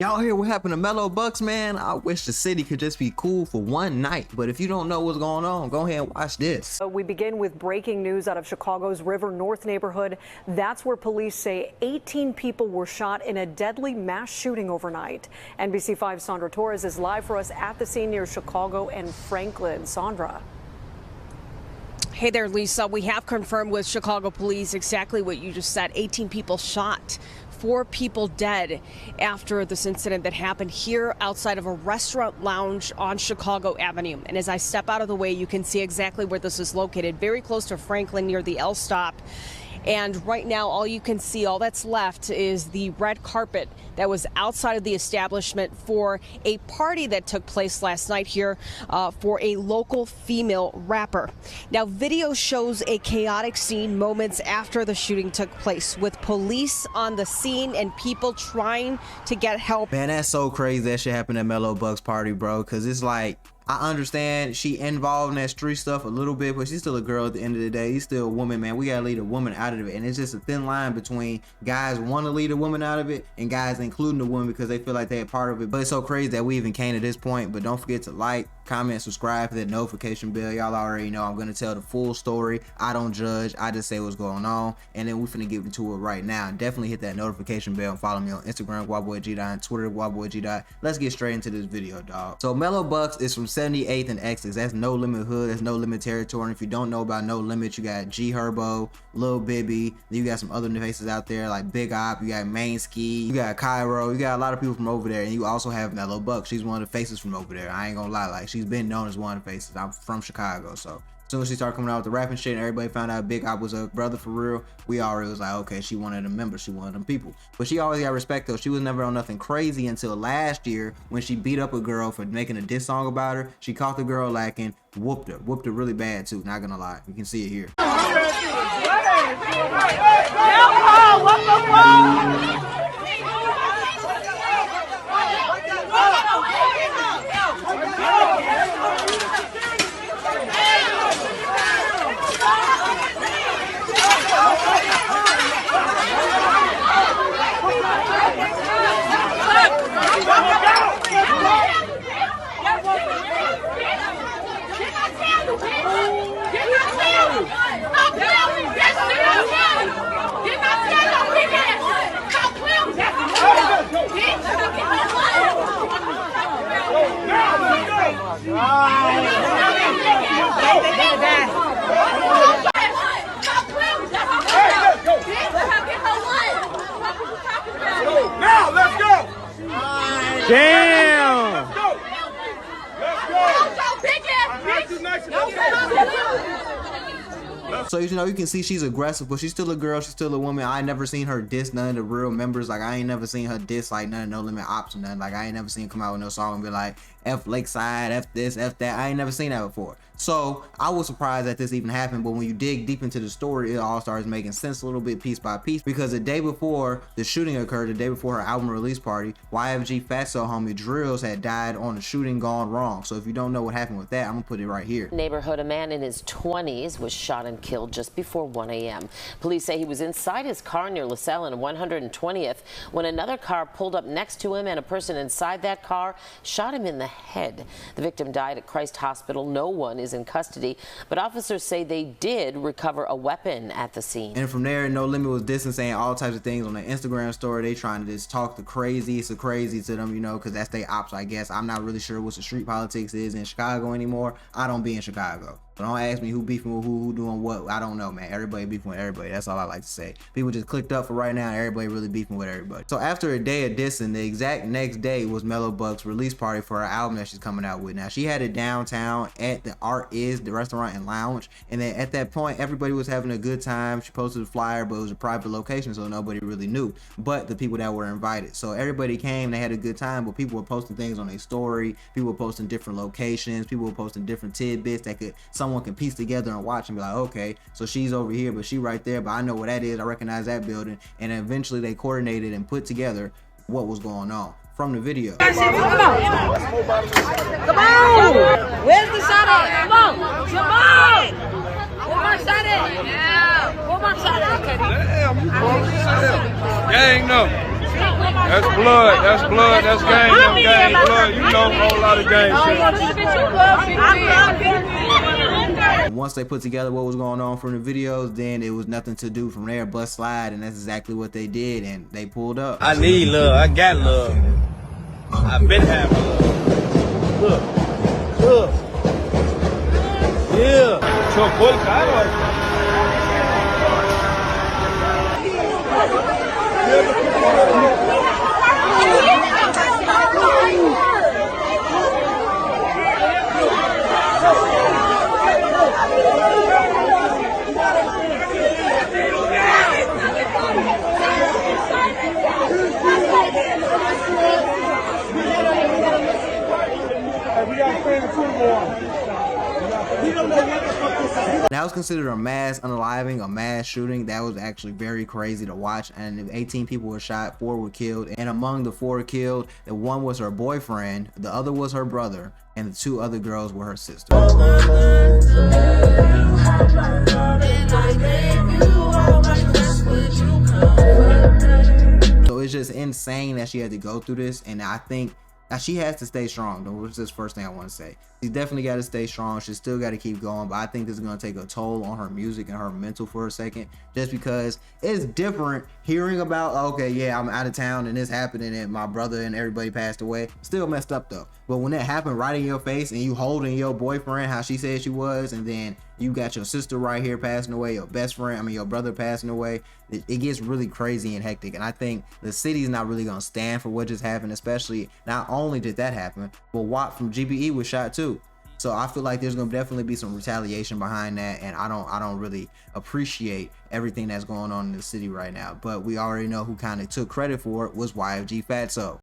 Y'all hear what happened to Mello Buckz, man? I wish the city could just be cool for one night. But if you don't know what's going on, go ahead and watch this. We begin with breaking news out of Chicago's River North neighborhood. That's where police say 18 people were shot in a deadly mass shooting overnight. NBC5's Sandra Torres is live for us at the scene near Chicago and Franklin. Sandra. Hey there, Lisa. We have confirmed with Chicago police exactly what you just said. 18 people shot. 4 people dead after this incident that happened here outside of a restaurant lounge on Chicago Avenue. And as I step out of the way, you can see exactly where this is located, very close to Franklin near the L stop. And right now, all you can see, all that's left is the red carpet that was outside of the establishment for a party that took place last night here for a local female rapper. Now, video shows a chaotic scene moments after the shooting took place, with police on the scene and people trying to get help. Man, that's so crazy that shit happened at Mello Buckz party, bro, because it's like, I understand she involved in that street stuff a little bit, but she's still a girl at the end of the day. She's still a woman, man. We gotta leave a woman out of it. And it's just a thin line between guys want to leave a woman out of it and guys including the woman because they feel like they're a part of it. But it's so crazy that we even came to this point. But don't forget to like, comment, subscribe, hit that notification bell. Y'all already know I'm gonna tell the full story. I don't judge, I just say what's going on, and then we finna get into it right now. Definitely hit that notification bell and follow me on Instagram, WildBoyG, Twitter, WildBoyG. Let's get straight into this video, dog. So Mello Buckz is from 78th and Exes. That's No Limit Hood, that's No Limit territory. And if you don't know about No Limit, you got G Herbo, Lil Bibby, then you got some other faces out there like Big Op, you got Main Ski, you got Cairo, you got a lot of people from over there, and you also have Mello Buckz. She's one of the faces from over there. I ain't gonna lie, like she's been known as one of the faces. I'm from Chicago, so as soon as she started coming out with the rapping shit and everybody found out Big Op was a brother for real, we already was like, okay, she one of them members, she one of them people. But she always got respect though. She was never on nothing crazy until last year when she beat up a girl for making a diss song about her. She caught the girl lacking, whooped her really bad too, not gonna lie. You can see it here. Now let's go! Damn! So you know, you can see she's aggressive, but she's still a girl, she's still a woman. I ain't never seen her diss none of the real members. Like I ain't never seen her diss like none of No Limit Ops or nothing. Like I ain't never seen her come out with no song and be like F Lakeside, F this, F that. I ain't never seen that before. So I was surprised that this even happened, but when you dig deep into the story, it all starts making sense a little bit piece by piece, because the day before the shooting occurred, the day before her album release party, YFG Fatso homie Drills had died on a shooting gone wrong. So if you don't know what happened with that, I'm gonna put it right here. Neighborhood, a man in his 20s was shot and killed just before 1 a.m. Police say he was inside his car near LaSalle and 120th when another car pulled up next to him, and a person inside that car shot him in the head. The victim died at Christ Hospital. No one is in custody, but officers say they did recover a weapon at the scene. And from there, No Limit was dissing, saying all types of things on their Instagram story. They trying to just talk the crazy, so crazy to them, you know, because that's their ops, I guess. I'm not really sure what the street politics is in Chicago anymore. I don't be in Chicago. So don't ask me who beefing with who doing what. I don't know, man. Everybody beefing with everybody. That's all I like to say. People just clicked up for right now. Everybody really beefing with everybody. So after a day of dissing, the exact next day was Mello Buckz' release party for her album that she's coming out with. Now she had it downtown at the Art Is, the restaurant and lounge. And then at that point, everybody was having a good time. She posted a flyer, but it was a private location, so nobody really knew but the people that were invited. So everybody came, they had a good time, but people were posting things on their story. People were posting different locations. People were posting different tidbits that someone can piece together and watch and be like, okay, so she's over here, but she right there, but I know what that is. I recognize that building. And eventually they coordinated and put together what was going on from the video. Come on! Where's the shot at? Come on! Come on! Where my shot at? Yeah. Where my shot at? Damn, you Gang, no. That's blood. That's blood. That's gang. That's gang blood. You know a whole lot of gang shit. Once they put together what was going on from the videos, then it was nothing to do from there but slide, and that's exactly what they did, and they pulled up. I need love. I got love. I've been having love. Look. Yeah. That was considered a mass unaliving, a mass shooting. That was actually very crazy to watch. And 18 people were shot, 4 were killed. And among the 4 killed, the one was her boyfriend, the other was her brother, and the 2 other girls were her sisters. So it's just insane that she had to go through this, and I think now she has to stay strong, though, which is the first thing I want to say. She's definitely got to stay strong. She's still got to keep going, but I think this is going to take a toll on her music and her mental for a second, just because it's different hearing about, okay, yeah, I'm out of town and this happening and my brother and everybody passed away. Still messed up, though. But when that happened right in your face and you holding your boyfriend how she said she was, and then you got your sister right here passing away, your best friend, I mean your brother passing away, it gets really crazy and hectic. And I think the city's not really going to stand for what just happened, especially not only did that happen, but Watt from GBE was shot too. So I feel like there's gonna definitely be some retaliation behind that, and I don't really appreciate everything that's going on in the city right now. But we already know who kind of took credit for it was YFG Fatso.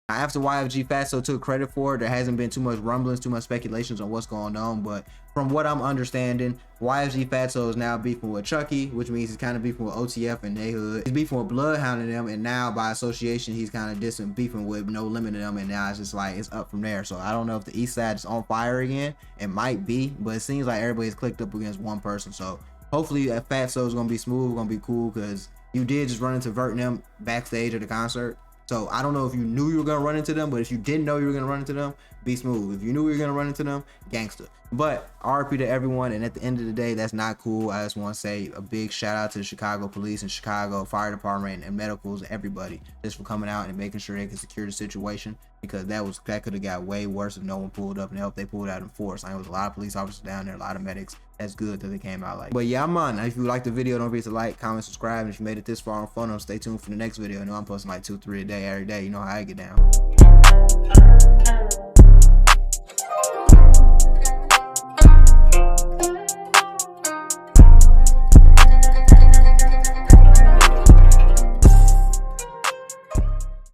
After YFG Fatso took credit for it, there hasn't been too much rumblings, too much speculations on what's going on. But from what I'm understanding, YFG Fatso is now beefing with Chucky, which means he's kind of beefing with OTF and they hood. He's beefing with Bloodhound and them, and now by association, he's kind of beefing with No Limit and them, and now it's just like it's up from there. So I don't know if the East Side is on fire again. It might be, but it seems like everybody's clicked up against one person. So hopefully Fatso is gonna be smooth, gonna be cool, because you did just run into Vert and them backstage at the concert. So I don't know if you knew you were gonna run into them, but if you didn't know you were gonna run into them, be smooth. If you knew you were gonna run into them, gangster. But RP to everyone, and at the end of the day, that's not cool. I just want to say a big shout out to the Chicago police and Chicago fire department and medicals and everybody just for coming out and making sure they can secure the situation, because that could have got way worse if no one pulled up and helped. They pulled out in force. I know there's a lot of police officers down there, a lot of medics. That's good that they came out like. But yeah, I'm on. If you liked the video, don't forget to like, comment, subscribe, and if you made it this far on phone, stay tuned for the next video. I know I'm posting like 2-3 a day every day. You know how I get down.